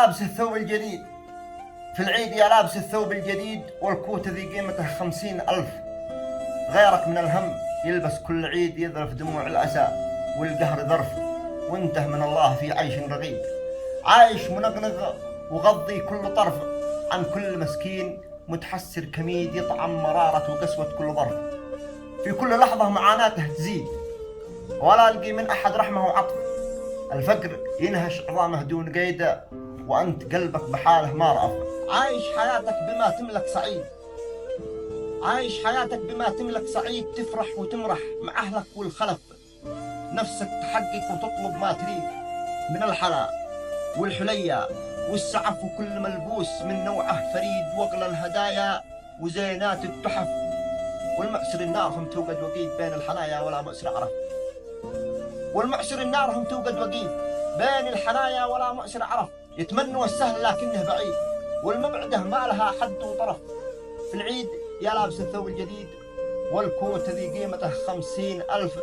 لابس الثوب الجديد في العيد، يا لابس الثوب الجديد والكوت ذي قيمته 50,000. غيرك من الهم يلبس كل عيد يذرف دموع الأسى والقهر ذرف، وانته من الله في عيش رغيد. عايش منغنغ وغضي كل طرف عن كل مسكين، متحسر كميد يطعم مرارة وقسوة كل ظرف. في كل لحظة معاناته تزيد ولا ألقي من أحد رحمة وعطف. الفقر ينهش عظامه دون قيد وأنت قلبك بحاله ما رأف. عايش حياتك بما تملك سعيد، عايش حياتك بما تملك سعيد، تفرح وتمرح مع أهلك والخلف. نفسك تحقق وتطلب ما تريد من الحلا والحلية والسعف، وكل ملبوس من نوعه فريد، وأغلى الهدايا وزينات التحف. والمعسر النار هم توقد وقيد بين الحنايا ولا مؤسر عرف. والمعسر النار هم توقد وقيد بين الحنايا ولا مؤسر عرف. يتمنوا السهل لكنه بعيد، والمبعده ما لها حد وطرف. في العيد يا لابس الثوب الجديد والكوت ذي قيمته 50,000.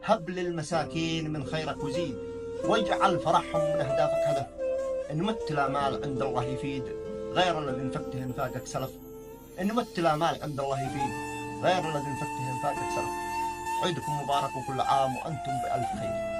هب للمساكين من خيرك وزيد، واجعل فرحهم من أهدافك هدف. إن مت لا مال عند الله يفيد غير الذي انفقته انفاقك سلف. إن مت لا مال عند الله يفيد غير الذي انفقته انفاقك سلف. عيدكم مبارك وكل عام وأنتم بألف خير.